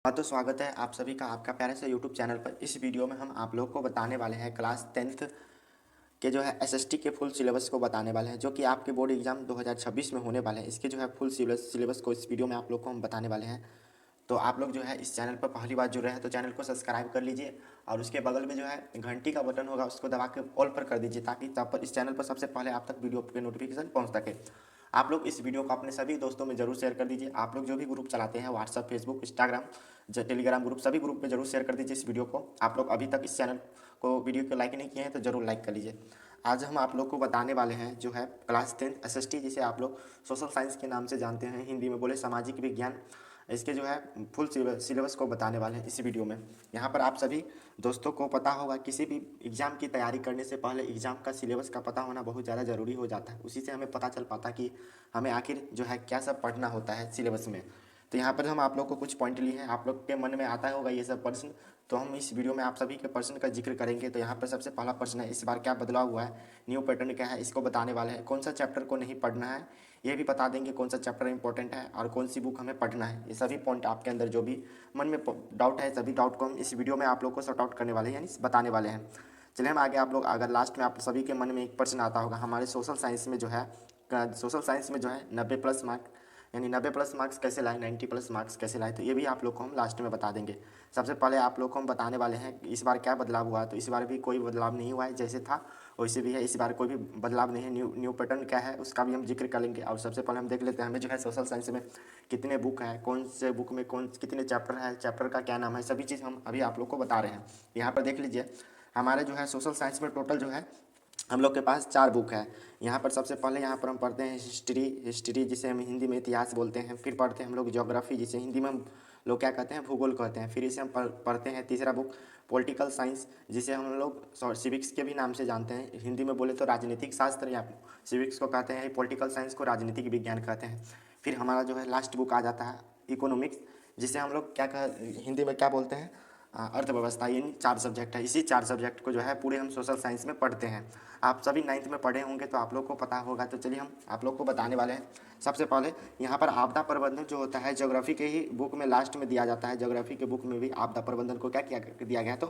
हाँ, तो स्वागत है आप सभी का आपका प्यारे से यूट्यूब चैनल पर। इस वीडियो में हम आप लोग को बताने वाले हैं क्लास 10th के जो है एसएसटी के फुल सिलेबस को बताने वाले हैं, जो कि आपके बोर्ड एग्जाम 2026 में होने वाले हैं। इसके जो है फुल सिलेबस को इस वीडियो में आप लोग को हम बताने वाले हैं। तो आप लोग जो है इस चैनल पर पहली बार जुड़ रहे हैं तो चैनल को सब्सक्राइब कर लीजिए और उसके बगल में जो है घंटी का बटन होगा उसको दबा के ऑल पर कर दीजिए, ताकि तब पर इस चैनल पर सबसे पहले आप तक वीडियो के नोटिफिकेशन पहुंच सके। आप लोग इस वीडियो को अपने सभी दोस्तों में जरूर शेयर कर दीजिए। आप लोग जो भी ग्रुप चलाते हैं WhatsApp, Facebook, Instagram, Telegram group, सभी ग्रुप में जरूर शेयर कर दीजिए इस वीडियो को। आप लोग अभी तक इस चैनल को वीडियो को लाइक नहीं किए हैं तो जरूर लाइक कर लीजिए। आज हम आप लोग को बताने वाले हैं जो है क्लास 10th एसएसटी, जिसे आप लोग सोशल साइंस के नाम से जानते हैं, हिंदी में बोले सामाजिक विज्ञान। इसके जो है फुल सिलेबस को बताने वाले हैं इस वीडियो में। यहाँ पर आप सभी दोस्तों को पता होगा, किसी भी एग्ज़ाम की तैयारी करने से पहले एग्ज़ाम का सिलेबस का पता होना बहुत ज़्यादा ज़रूरी हो जाता है। उसी से हमें पता चल पाता कि हमें आखिर जो है क्या सब पढ़ना होता है सिलेबस में। तो यहाँ पर हम आप लोग को कुछ पॉइंट लिए हैं, आप लोग के मन में आता होगा ये सब प्रश्न, तो हम इस वीडियो में आप सभी के प्रश्न का जिक्र करेंगे। तो यहाँ पर सबसे पहला प्रश्न है, इस बार क्या बदलाव हुआ है, न्यू पैटर्न क्या है, इसको बताने वाले हैं। कौन सा चैप्टर को नहीं पढ़ना है ये भी बता देंगे, कौन सा चैप्टर इंपॉर्टेंट है और कौन सी बुक हमें पढ़ना है। ये सभी पॉइंट आपके अंदर जो भी मन में डाउट है, सभी डाउट को हम इस वीडियो में आप लोग को सॉर्ट आउट करने वाले हैं, यानी बताने वाले हैं। चलिए हम आगे। आप लोग अगर लास्ट में आप सभी के मन में एक प्रश्न आता होगा, हमारे सोशल साइंस में जो है 90 प्लस मार्क, यानी 90 प्लस मार्क्स कैसे लाए, 90 प्लस मार्क्स कैसे लाए, तो ये भी आप लोग को हम लास्ट में बता देंगे। सबसे पहले आप लोग को हम बताने वाले हैं इस बार क्या बदलाव हुआ। तो इस बार भी कोई बदलाव नहीं हुआ है, जैसे था वैसे भी है। इस बार कोई भी बदलाव नहीं है। न्यू पैटर्न क्या है उसका भी हम जिक्र करेंगे। और सबसे पहले हम देख लेते हैं हमें जो है सोशल साइंस में कितने बुक हैं, कौन से बुक में कौन कितने चैप्टर है, चैप्टर का क्या नाम है, सभी चीज़ हम अभी आप लोग को बता रहे हैं। यहाँ पर देख लीजिए, हमारे जो है सोशल साइंस में टोटल जो है हम लोग के पास 4 बुक है। यहाँ पर सबसे पहले यहाँ पर हम पढ़ते हैं हिस्ट्री जिसे हम हिंदी में इतिहास बोलते हैं। फिर पढ़ते हैं हम लोग ज्योग्राफी, जिसे हिंदी में हम लोग क्या कहते हैं, भूगोल कहते हैं। फिर इसे हम पढ़ते हैं तीसरा बुक पॉलिटिकल साइंस, जिसे हम लोग सिविक्स के भी नाम से जानते हैं। हिंदी में बोले तो राजनीतिक शास्त्र, या सिविक्स को कहते हैं, पॉलिटिकल साइंस को राजनीतिक विज्ञान कहते हैं। फिर हमारा जो है लास्ट बुक आ जाता है इकोनॉमिक्स, जिसे हम लोग क्या कह हिंदी में क्या बोलते हैं, अर्थव्यवस्था। ये 4 सब्जेक्ट है। इसी 4 सब्जेक्ट को जो है पूरे हम सोशल साइंस में पढ़ते हैं। आप सभी 9th में पढ़े होंगे तो आप लोग को पता होगा। तो चलिए हम आप लोग को बताने वाले हैं। सबसे पहले यहाँ पर आपदा प्रबंधन जो होता है, ज्योग्राफी के ही बुक में लास्ट में दिया जाता है। ज्योग्राफी के बुक में भी आपदा प्रबंधन को क्या किया दिया गया है, तो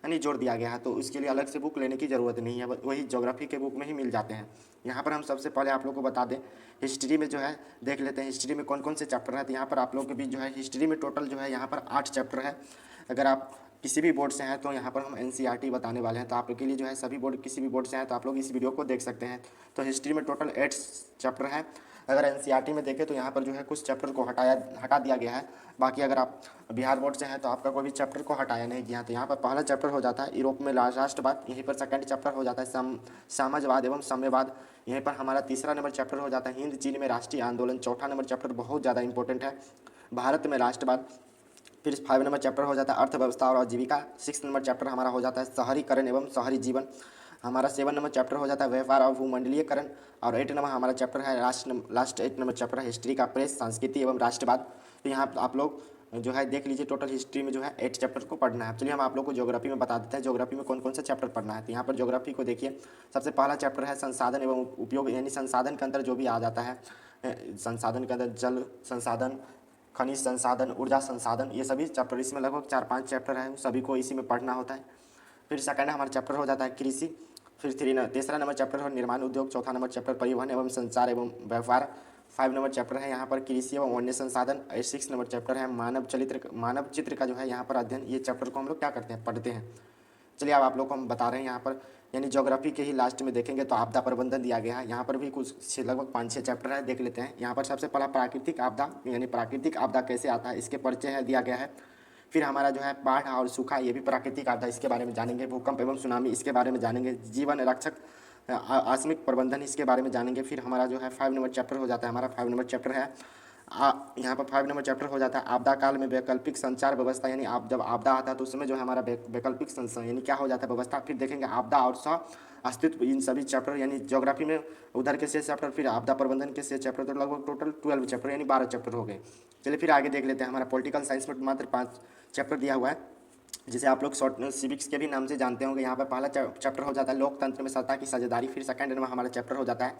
यानी जोड़ दिया गया है। तो इसके लिए अलग से बुक लेने की ज़रूरत नहीं है, वही ज्योग्राफी के बुक में ही मिल जाते हैं। यहाँ पर हम सबसे पहले आप लोग को बता दें, हिस्ट्री में जो है देख लेते हैं हिस्ट्री में कौन कौन से चैप्टर हैं। तो यहाँ पर आप लोग के बीच जो है हिस्ट्री में टोटल जो है यहाँ पर 8 चैप्टर है। अगर आप किसी भी बोर्ड से हैं तो यहाँ पर हम एनसीईआरटी बताने वाले हैं। तो आप लोग के लिए जो है सभी बोर्ड किसी भी बोर्ड से हैं तो आप लोग इस वीडियो को देख सकते हैं। तो हिस्ट्री में टोटल 8 चैप्टर हैं। अगर एनसीईआरटी में देखें तो यहाँ पर जो है कुछ चैप्टर को हटा दिया गया है। बाकी अगर आप बिहार बोर्ड से हैं तो आपका कोई भी चैप्टर को हटाया नहीं गया। तो यहाँ पर पहला चैप्टर हो जाता है यूरोप में राष्ट्रवाद, यहीं पर सेकंड चैप्टर हो जाता है साम्यवाद एवं साम्यवाद। यहीं पर हमारा तीसरा नंबर चैप्टर हो जाता है हिंद चीन में राष्ट्रीय आंदोलन। चौथा नंबर चैप्टर बहुत ज़्यादा इंपॉर्टेंट है, भारत में राष्ट्रवाद। फिर 5 नंबर चैप्टर हो जाता है अर्थव्यवस्था और आजीविका। 6 नंबर चैप्टर हमारा हो जाता है शहरीकरण एवं शहरी जीवन। हमारा 7 नंबर चैप्टर हो जाता है व्यापार और भूमंडलीयकरण। और 8 नंबर हमारा चैप्टर है लास्ट 8 नंबर चैप्टर है हिस्ट्री का प्रेस, संस्कृति एवं राष्ट्रवाद। तो यहाँ आप लोग जो है देख लीजिए, टोटल हिस्ट्री में जो है 8 चैप्टर को पढ़ना है। चलिए हम आप लोग को ज्योग्राफी में बता देते हैं ज्योग्राफी में कौन कौन सा चैप्टर पढ़ना है। तो यहाँ पर ज्योग्राफी को देखिए, सबसे पहला चैप्टर है संसाधन एवं उपयोग, यानी संसाधन के अंदर जो भी आ जाता है, संसाधन के अंदर जल संसाधन, खनिज संसाधन, ऊर्जा संसाधन, ये सभी चैप्टर, इसमें लगभग 4-5 चैप्टर हैं, सभी को इसी में पढ़ना होता है। फिर सेकंड हमारा चैप्टर हो जाता है कृषि। फिर तीसरा नंबर चैप्टर है निर्माण उद्योग। चौथा नंबर चैप्टर परिवहन एवं संचार एवं व्यापार। 5 नंबर चैप्टर है यहाँ पर कृषि एवं वन्य संसाधन। 6 नंबर चैप्टर है मानव चित्र का जो है यहाँ पर अध्ययन। ये चैप्टर को हम लोग क्या करते हैं, पढ़ते हैं। चलिए अब आप लोग को हम बता रहे हैं यहाँ पर, यानी ज्योग्राफी के ही लास्ट में देखेंगे तो आपदा प्रबंधन दिया गया है। यहाँ पर भी कुछ लगभग 5-6 चैप्टर है, देख लेते हैं। यहाँ पर सबसे पहला प्राकृतिक आपदा, यानी प्राकृतिक आपदा कैसे आता है इसके परिचय है दिया गया है। फिर हमारा जो है बाढ़ और सूखा, ये भी प्राकृतिक आपदा, इसके बारे में जानेंगे। भूकंप एवं सुनामी, इसके बारे में जानेंगे। जीवन रक्षक आकस्मिक प्रबंधन, इसके बारे में जानेंगे। फिर हमारा जो है 5 नंबर चैप्टर हो जाता है, हमारा 5 नंबर चैप्टर है यहाँ पर 5 नंबर चैप्टर हो जाता है आपदा काल में वैकल्पिक संचार व्यवस्था, यानी आप जब आपदा आता है तो उसमें जो है हमारा वैकल्पिक संचार यानी क्या हो जाता है, व्यवस्था। फिर देखेंगे आपदा और सह अस्तित्व, इन सभी चैप्टर, यानी ज्योग्राफी में उधर के 6 चैप्टर, फिर आपदा प्रबंधन के 6 चैप्टर, तो लगभग टोटल 12 चैप्टर यानी 12 चैप्टर हो गए। चलिए फिर आगे देख लेते हैं। हमारा पॉलिटिकल साइंस में मात्र 5 चैप्टर दिया हुआ है, जिसे आप लोग शॉर्ट सिविक्स के भी नाम से जानते होंगे। यहाँ पर पहला चैप्टर हो जाता है लोकतंत्र में सत्ता की साझेदारी। फिर सेकंड नंबर हमारा चैप्टर हो जाता है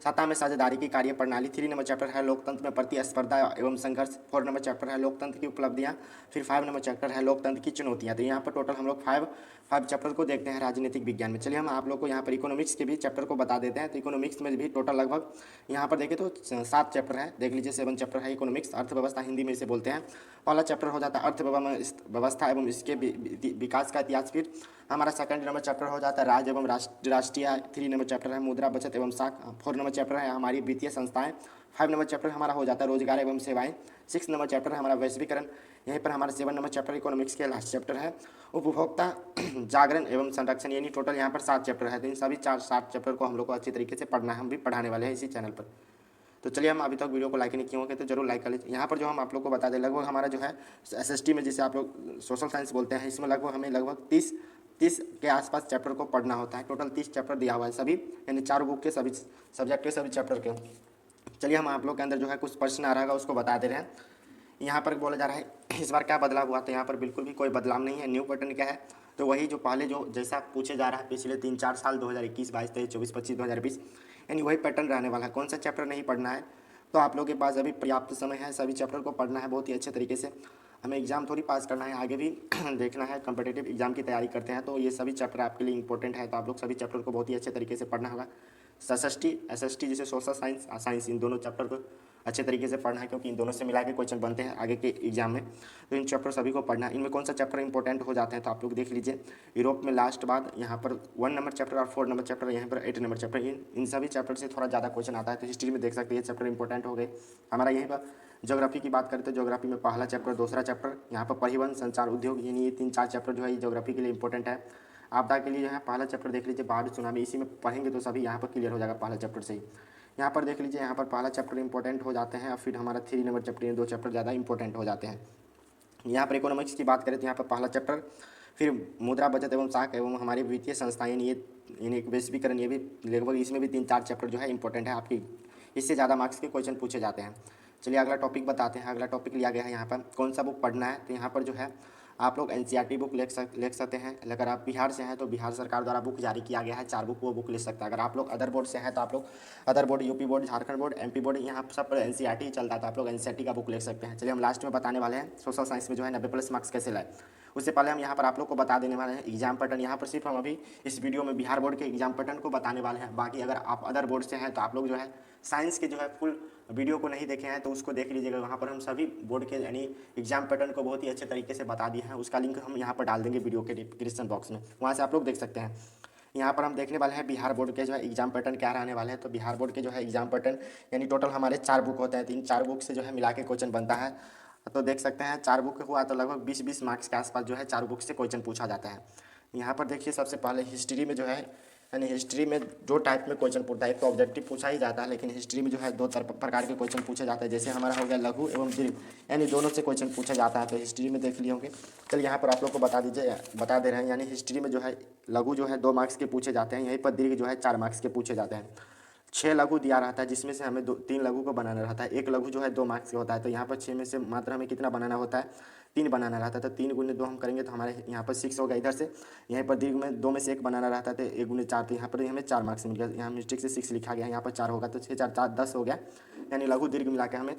सत्ता में साझेदारी की कार्य प्रणाली। 3 नंबर चैप्टर है लोकतंत्र में प्रतिस्पर्धा एवं संघर्ष। 4 नंबर चैप्टर है लोकतंत्र की उपलब्धियाँ। फिर 5 नंबर चैप्टर है लोकतंत्र की चुनौतियाँ। तो यहाँ पर टोटल हम लोग फाइव चैप्टर को देखते हैं राजनीतिक विज्ञान में। चलिए हम आप लोग को यहाँ पर इकोनॉमिक्स के भी चैप्टर को बता देते हैं। तो इकोनॉमिक्स में भी टोटल लगभग यहाँ पर देखें तो 7 चैप्टर है, देख लीजिए 7 चैप्टर है इकोनॉमिक्स। अर्थव्यवस्था हिंदी में इसे बोलते हैं। पहला चैप्टर हो जाता है अर्थव्यवस्था एवं इसके विकास का इतिहास। फिर हमारा सेकंड नंबर चैप्टर हो जाता है राज्य एवं राष्ट्रीय। 3 नंबर चैप्टर है मुद्रा बचत एवं साख। 4 नंबर चैप्टर है हमारी वित्तीय संस्थाएं। 5 नंबर चैप्टर हमारा हो जाता है रोजगार एवं सेवाएं। 6 नंबर चैप्टर है हमारा वैश्वीकरण। यहीं पर हमारा 7 नंबर चैप्टर इकोनॉमिक्स के लास्ट चैप्टर है उपभोक्ता जागरण एवं संरक्षण। यानी टोटल यहाँ पर 7 चैप्टर है। तो इन सभी 7 चैप्टर को हम लोग को अच्छी तरीके से पढ़ना है, हम भी पढ़ाने वाले हैं इसी चैनल पर। तो चलिए हम अभी तक वीडियो को लाइक नहीं किए होंगे तो जरूर लाइक कर लीजिए। यहाँ पर जो हम आप लोग को बता दें, लगभग हमारा जो है SST में जिसे आप लोग सोशल साइंस बोलते हैं, इसमें लगभग हमें लगभग 30 के आसपास चैप्टर को पढ़ना होता है। टोटल 30 चैप्टर दिया हुआ है सभी, यानी 4 बुक के सभी सब्जेक्ट के सभी चैप्टर के। चलिए हम आप लोग के अंदर जो है कुछ प्रश्न आ रहा है उसको बता दे रहे हैं। यहाँ पर बोला जा रहा है इस बार क्या बदलाव हुआ, तो यहाँ पर बिल्कुल भी कोई बदलाव नहीं है। न्यू पैटर्न क्या है, तो वही जो पहले जो जैसा पूछे जा रहा है पिछले 3-4 साल 2021, 22, 23, 24, 25, 2020, यानी वही पैटर्न रहने वाला है। कौन सा चैप्टर नहीं पढ़ना है, तो आप लोग के पास अभी पर्याप्त समय है, सभी चैप्टर को पढ़ना है बहुत ही अच्छे तरीके से। हमें एग्जाम थोड़ी पास करना है, आगे भी देखना है, कम्पिटेटिव एग्जाम की तैयारी करते हैं, तो ये सभी चैप्टर आपके लिए इंपॉर्टेंट है। तो आप लोग सभी चैप्टर को बहुत ही अच्छे तरीके से पढ़ना होगा। SST जैसे सोशल साइंस इन दोनों चैप्टर को अच्छे तरीके से पढ़ना है, क्योंकि इन दोनों से मिला के क्वेश्चन बनते हैं आगे के एग्जाम में। तो इन चैप्टर सभी को पढ़ना है। इनमें कौन सा चैप्टर इंपॉर्टेंट हो जाते हैं, तो आप लोग देख लीजिए। यूरोप में लास्ट बाद यहाँ पर 1 नंबर चैप्टर और 4 नंबर चैप्टर, यहाँ पर 8 नंबर चैप्टर, इन सभी चैप्टर से थोड़ा ज़्यादा क्वेश्चन आता है। तो हिस्ट्री में देख सकते हैं ये चैप्टर इंपॉर्टेंट हो गए। हमारा यहीं पर ज्योग्राफी की बात करें तो ज्योग्राफी में पहला चैप्टर, दूसरा चैप्टर यहाँ पर परिवहन, संचार, उद्योग, यानी ये 3-4 चैप्टर जो है ये ज्योग्राफी के लिए इंपॉर्टेंट है। आपदा के लिए जो है पहला चैप्टर देख लीजिए, बाढ़, सुनामी, इसी में पढ़ेंगे तो सभी यहाँ पर क्लियर हो जाएगा पहला चैप्टर से ही। यहाँ पर देख लीजिए, यहाँ पर पहला चैप्टर इंपॉर्टेंट हो जाते हैं और फिर हमारा 3 नंबर चैप्टर, ये 2 चैप्टर ज़्यादा इंपॉर्टेंट हो जाते हैं। यहाँ पर इकोनॉमिक्स की बात करें तो यहाँ पर पहला चैप्टर, फिर मुद्रा बचत एवं साख एवं हमारी वित्तीय संस्थाएं, ये वैश्वीकरण, ये भी लगभग इसमें भी 3-4 चैप्टर जो है इंपॉर्टेंट है आपकी, इससे ज़्यादा मार्क्स के क्वेश्चन पूछे जाते हैं। चलिए अगला टॉपिक बताते हैं। अगला टॉपिक लिया गया है यहाँ पर कौन सा बुक पढ़ना है, तो यहाँ पर जो है आप लोग NCERT बुक ले सकते हैं। अगर आप बिहार से हैं तो बिहार सरकार द्वारा बुक जारी किया गया है 4 बुक, वो बुक ले सकते हैं। अगर आप लोग अदर बोर्ड से हैं तो आप लोग other board, UP board, Jharkhand board, MP board, यहाँ सब पर NCERT ही चलता है, तो आप लोग NCERT का बुक ले सकते हैं। चलिए हम लास्ट में बताने वाले हैं सोशल साइंस में जो है 90+ मार्क्स कैसे लाए। उससे पहले हम यहाँ पर आप लोग को बता देने वाले हैं एग्जाम पैटर्न। यहाँ पर सिर्फ हम अभी इस वीडियो में बिहार बोर्ड के एग्जाम पैटर्न को बताने वाले हैं। बाकी अगर आप अदर बोर्ड से हैं तो आप लोग जो है साइंस के जो है फुल वीडियो को नहीं देखे हैं तो उसको देख लीजिएगा। वहाँ पर हम सभी बोर्ड के यानी एग्जाम पैटर्न को बहुत ही अच्छे तरीके से बता दिए हैं। उसका लिंक हम यहाँ पर डाल देंगे वीडियो के डिस्क्रिप्शन बॉक्स में, वहाँ से आप लोग देख सकते हैं। यहाँ पर हम देखने वाले हैं बिहार बोर्ड के जो है एग्जाम पैटर्न क्या रहने वाले हैं। तो बिहार बोर्ड के जो है एग्जाम पैटर्न, यानी टोटल हमारे 4 बुक होते हैं, तो इन 4 बुक से जो है मिला के क्वेश्चन बनता है। तो देख सकते हैं 4 बुक हुआ तो लगभग 20-20 मार्क्स के आसपास जो है 4 बुक से क्वेश्चन पूछा जाता है। यहाँ पर देखिए सबसे पहले हिस्ट्री में जो है, यानी हिस्ट्री में 2 टाइप में क्वेश्चन पूछता है। एक तो ऑब्जेक्टिव पूछा ही जाता है, लेकिन हिस्ट्री में जो है 2 प्रकार के क्वेश्चन पूछे जाते हैं। जैसे हमारा हो गया लघु एवं दीर्घ, यानी दोनों से क्वेश्चन पूछा जाता है। तो हिस्ट्री में देख लिए होंगे। चलिए यहाँ पर आप लोग को बता दे रहे हैं। यानी हिस्ट्री में जो है लघु जो है 2 मार्क्स के पूछे जाते हैं, यहीं पर दीर्घ जो है 4 मार्क्स के पूछे जाते हैं। 6 लघु दिया रहता है, जिसमें से हमें 3 लघु को बनाना रहता है। एक लघु जो है 2 मार्क्स का होता है, तो यहाँ पर 6 में से मात्र हमें कितना बनाना होता है, 3 बनाना रहता है। तो 3 गुने 2 हम करेंगे तो हमारे यहाँ पर 6 हो गया इधर से। यहीं पर दीर्घ में 2 में से 1 बनाना रहता है, तो 1 गुने 4, तो यहाँ पर हमें 4 मार्क्स मिल गया। यहाँ मिस्टेक से 6 लिखा गया, यहाँ पर 4 होगा, तो 6 4 4 10 हो गया। यानी लघु दीर्घ मिला के हमें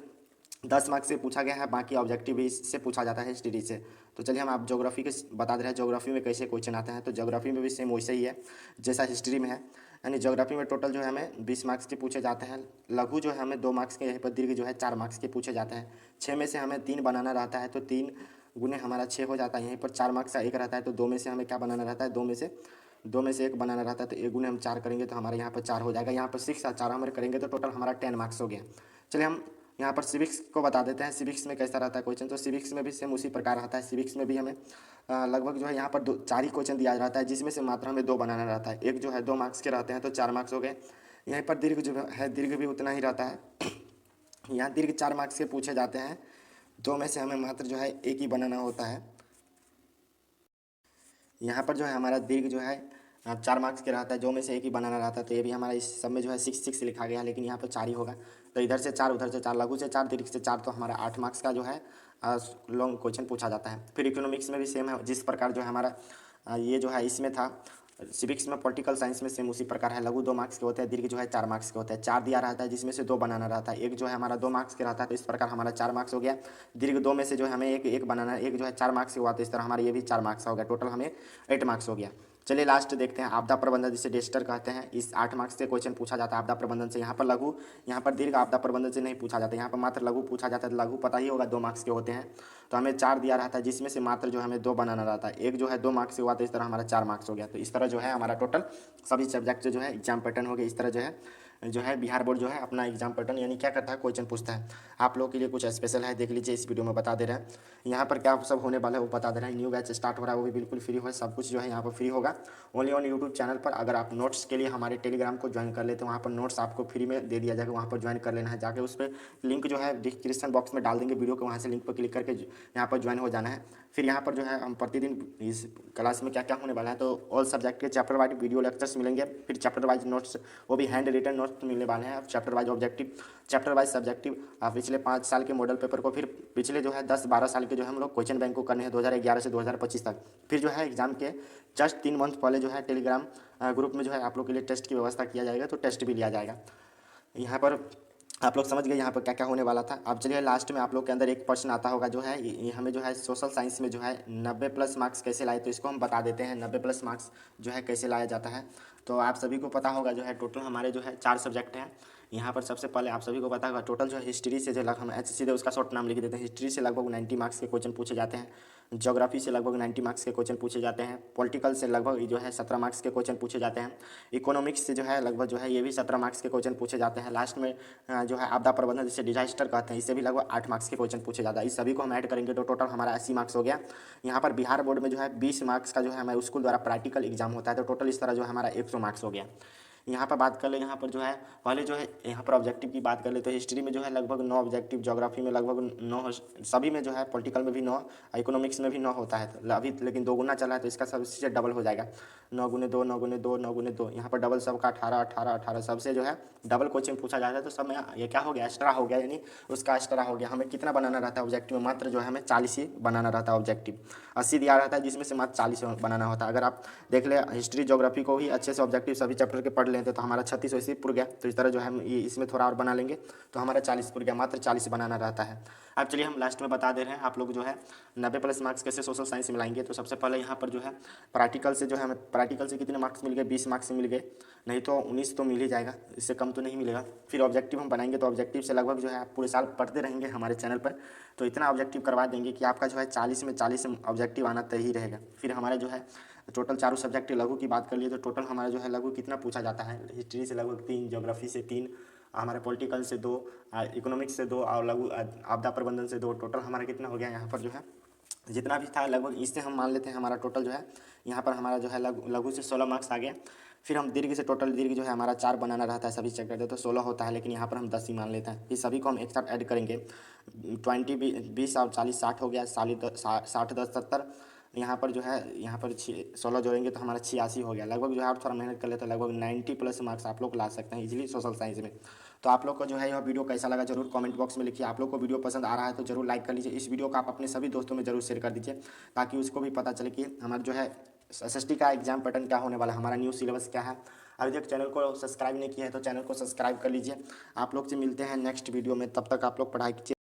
10 मार्क्स से पूछा गया है। बाकी ऑब्जेक्टिव भी इससे पूछा जाता है हिस्ट्री से। तो चलिए हम आप ज्योग्राफी के बता दे रहे हैं ज्योग्राफी में कैसे क्वेश्चन आते हैं। तो ज्योग्राफी में भी सेम वैसे ही है जैसा हिस्ट्री में है। यानी ज्योग्राफी में टोटल जो है हमें 20 मार्क्स के पूछे जाते हैं। लघु जो है हमें 2 मार्क्स के, यहीं पर दीर्घ जो है 4 मार्क्स के पूछे जाते हैं। 6 में से हमें 3 बनाना रहता है, तो 3 गुने हमारा 6 हो जाता है। यहीं पर 4 मार्क्स का 1 रहता है, तो 2 में से हमें क्या बनाना रहता है, 2 में से 1 बनाना रहता है। तो 1 गुने हम 4 करेंगे तो हमारे यहाँ पर 4 हो जाएगा। यहाँ पर 6 और 4 हमारे करेंगे तो टोटल हमारा 10 मार्क्स हो गया। चलिए हम यहाँ पर सिविक्स को बता देते हैं। सिविक्स में कैसा रहता है क्वेश्चन, तो सिविक्स में भी सेम उसी प्रकार रहता है। सिविक्स में भी हमें लगभग जो है यहाँ पर 4 ही क्वेश्चन दिया रहता है, जिसमें से मात्र हमें 2 बनाना रहता है। एक जो है 2 मार्क्स के रहते हैं, तो 4 मार्क्स हो गए। यहीं पर दीर्घ जो है दीर्घ भी उतना ही रहता है। यहाँ दीर्घ 4 मार्क्स के पूछे जाते हैं, 2 में से हमें मात्र जो है 1 ही बनाना होता है। यहाँ पर जो है हमारा दीर्घ जो है 4 मार्क्स के रहता है, 2 में से 1 ही बनाना रहता है। तो ये भी हमारा इस सब में जो है 6 लिखा गया है, लेकिन यहाँ पर 4 ही होगा। तो इधर से 4, उधर से 4, लघु से 4, दीर्घ से 4, तो हमारा 8 मार्क्स का जो है लॉन्ग क्वेश्चन पूछा जाता है। फिर इकोनॉमिक्स में भी सेम है, जिस प्रकार जो है हमारा ये जो है इसमें था सिविक्स में, पॉलिटिकल साइंस में सेम उसी प्रकार है। लघु 2 मार्क्स के होते हैं, दीर्घ जो है 4 मार्क्स के होते हैं। 4 दिया रहता है जिसमें से 2 बनाना रहता है। एक जो है हमारा 2 मार्क्स के रहता है, तो इस प्रकार हमारा 4 मार्क्स हो गया। दीर्घ 2 में से जो है हमें एक बनाना है, एक जो है 4 मार्क्स के हुआ, तो इस तरह हमारा ये भी 4 मार्क्स का हो गया। टोटल हमें 8 मार्क्स हो गया। चलिए लास्ट देखते हैं, आपदा प्रबंधन जिसे डेस्टर कहते हैं। इस 8 मार्क्स से क्वेश्चन पूछा जाता है आपदा प्रबंधन से। यहाँ पर लघु, यहाँ पर दीर्घ आपदा प्रबंधन से नहीं पूछा जाता, यहाँ पर मात्र लघु पूछा जाता है। लघु पता ही होगा 2 मार्क्स के होते हैं, तो हमें 4 दिया रहता है जिसमें से मात्र जो हमें 2 बनाना रहता है। एक जो है 2 मार्क्स से हुआ, तो इस तरह हमारा 4 मार्क्स हो गया। तो इस तरह जो है हमारा टोटल सभी सब्जेक्ट जो है एग्जाम पैटर्न हो गया। इस तरह जो है बिहार बोर्ड जो है अपना एग्जाम पैटर्न यानी क्या करता है, क्वेश्चन पूछता है। आप लोगों के लिए कुछ स्पेशल है, देख लीजिए, इस वीडियो में बता दे रहे हैं। यहाँ पर क्या सब होने वाला है वो बता दे रहे हैं। न्यू बैच स्टार्ट हो रहा है, वो भी बिल्कुल फ्री हो, सब कुछ जो है यहाँ पर फ्री होगा, ओनली ऑन यूट्यूब चैनल पर। अगर आप नोट्स के लिए हमारे टेलीग्राम को ज्वाइन कर लेते हैं, वहाँ पर नोट्स आपको फ्री में दे दिया जाएगा, वहाँ पर ज्वाइन कर लेना है। जाकर उस पर लिंक जो है डिस्क्रिप्शन बॉक्स में डाल देंगे वीडियो को, वहाँ से लिंक पर क्लिक करके यहाँ पर ज्वाइन हो जाना है। फिर यहाँ पर जो है हम प्रतिदिन इस क्लास में क्या क्या होने वाला है, तो ऑल सब्जेक्ट के चैप्टर वाइज वीडियो लेक्चर्स मिलेंगे, फिर चैप्टर वाइज नोट्स, वो भी हैंड रिटन नोट्स मिलने वाले हैं। Chapter wise objective, chapter wise subjective, पिछले 5 साल के मॉडल पेपर को, फिर पिछले जो है 10-12 साल के जो है हम लोग क्वेश्चन बैंक को करने हैं 2011 से 2025 तक। फिर जो है एग्जाम के जस्ट 3 मंथ पहले जो है टेलीग्राम ग्रुप में जो है आप लोग के लिए टेस्ट की व्यवस्था किया जाएगा, तो टेस्ट भी लिया जाएगा। यहाँ पर आप लोग समझ गए यहाँ पर क्या क्या होने वाला था। अब चलिए लास्ट में आप लोग के अंदर एक प्रश्न आता होगा जो है ये हमें जो है सोशल साइंस में जो है 90+ मार्क्स कैसे लाए, तो इसको हम बता देते हैं 90+ मार्क्स जो है कैसे लाया जाता है। तो आप सभी को पता होगा जो है टोटल हमारे जो है 4 सब्जेक्ट हैं। यहाँ पर सबसे पहले आप सभी को पता होगा टोटल जो है हिस्ट्री से जो हम ऐसे सीधे उसका शॉर्ट नाम लिख देते हैं। हिस्ट्री से लगभग 90 मार्क्स के क्वेश्चन पूछे जाते हैं। ज्योग्राफी से लगभग 90 मार्क्स के क्वेश्चन पूछे जाते हैं। पॉलिटिकल से लगभग जो है 17 मार्क्स के क्वेश्चन पूछे जाते हैं। इकोनॉमिक्स से जो है लगभग जो है ये भी 17 मार्क्स के क्वेश्चन पूछे जाते हैं। लास्ट में जो है आपदा प्रबंधन जिसे डिजास्टर कहते हैं, इससे भी लगभग 8 मार्क्स के क्वेश्चन पूछे जाता है। इस सभी को हम ऐड करेंगे तो टोटल हमारा 80 मार्क्स हो गया। यहाँ पर बिहार बोर्ड में जो है 20 मार्क्स का जो है हमारे स्कूल द्वारा प्रैक्टिकल एग्जाम होता है, तो टोटल इस तरह जो है हमारा 100 मार्क्स हो गया। यहाँ पर बात कर ले, यहाँ पर जो है पहले जो है यहाँ पर ऑब्जेक्टिव की बात कर ले, तो हिस्ट्री में जो है लगभग 9 ऑब्जेक्टिव, ज्योग्राफी में लगभग 9, सभी में जो है पॉलिटिकल में भी 9, इकोनॉमिक्स में भी 9 होता है। तो अभी लेकिन 2 गुना चला है, तो इसका सबसे डबल हो जाएगा। 9 गुने 2, 9 गुने 2, 9 गुने 2, यहाँ पर डबल सबका 18 सबसे जो है डबल क्वेश्चन पूछा जाता है। तो सब में ये क्या हो गया, एक्स्ट्रा हो गया, यानी उसका एक्स्ट्रा हो गया। हमें कितना बनाना रहता है ऑब्जेक्टिव में, मात्र जो है हमें 40 ही बनाना रहता है ऑब्जेक्टिव। 80 दिया रहता है जिसमें से मात्र 40 बनाना होता है। अगर आप देख ले हिस्ट्री ज्योग्राफी को ही अच्छे से ऑब्जेक्टिव सभी चैप्टर के पढ़ लेते तो हमारा 36 वैसे पुर गया। तो इस तरह जो है हम ये इसमें थोड़ा और बना लेंगे तो हमारा 40 पुर गया, मात्र 40 बनाना रहता है। अब चलिए हम लास्ट में बता दे रहे हैं आप लोग जो है 90+ मार्क्स कैसे सोशल साइंस में लाएंगे। तो सबसे पहले यहाँ पर जो है प्रैक्टिकल से जो है हमें प्रैक्टिकल से कितने मार्क्स मिल गए, 20 मार्क्स मिल गए, नहीं तो 19 तो मिल ही जाएगा, इससे कम तो नहीं मिलेगा। फिर ऑब्जेक्टिव हम बनाएंगे, तो ऑब्जेक्टिव से लगभग जो है आप पूरे साल पढ़ते रहेंगे हमारे चैनल पर, तो इतना ऑब्जेक्टिव करवा देंगे कि आपका जो है 40 में 40 ऑब्जेक्टिव आना तय ही रहेगा। फिर हमारा जो है टोटल चारों सब्जेक्ट लघु की बात कर लिए, तो टोटल हमारा जो है लघु कितना पूछा जाता है, हिस्ट्री से लगभग 3, ज्योग्राफी से 3, हमारे पॉलिटिकल से 2, इकोनॉमिक्स से 2 और लघु आपदा प्रबंधन से 2, टोटल हमारा कितना हो गया यहाँ पर जो है जितना भी था लगभग, इससे हम मान लेते हैं हमारा टोटल जो है यहाँ पर हमारा जो है लघु से 16 मार्क्स आ गया। फिर हम दीर्घ से टोटल दीर्घ जो है हमारा 4 बनाना रहता है सभी चैप्टर, तो 16 होता है, लेकिन यहाँ पर हम 10 ही मान लेते हैं। फिर सभी को हम एक साथ ऐड करेंगे, 20 और 40 60 हो गया, 60 10 70, यहाँ पर जो है यहाँ पर 16 जोड़ेंगे तो हमारा 86 हो गया। लगभग जो है आप थोड़ा मेहनत कर लेते हैं, लगभग 90+ मार्क्स आप लोग ला सकते हैं इजीली सोशल साइंस में। तो आप लोग को जो है यह वीडियो कैसा लगा जरूर कमेंट बॉक्स में लिखिए। आप लोग को वीडियो पसंद आ रहा है तो जरूर लाइक कर लीजिए। इस वीडियो को आप अपने सभी दोस्तों में जरूर शेयर कर दीजिए, ताकि उसको भी पता चले कि हमारा जो है एसएसटी का एग्जाम पैटर्न क्या होने वाला है, हमारा न्यू सिलेबस क्या है। अभी तक चैनल को सब्सक्राइब नहीं किया है तो चैनल को सब्सक्राइब कर लीजिए। आप लोग से मिलते हैं नेक्स्ट वीडियो में, तब तक आप लोग पढ़ाई कीजिए।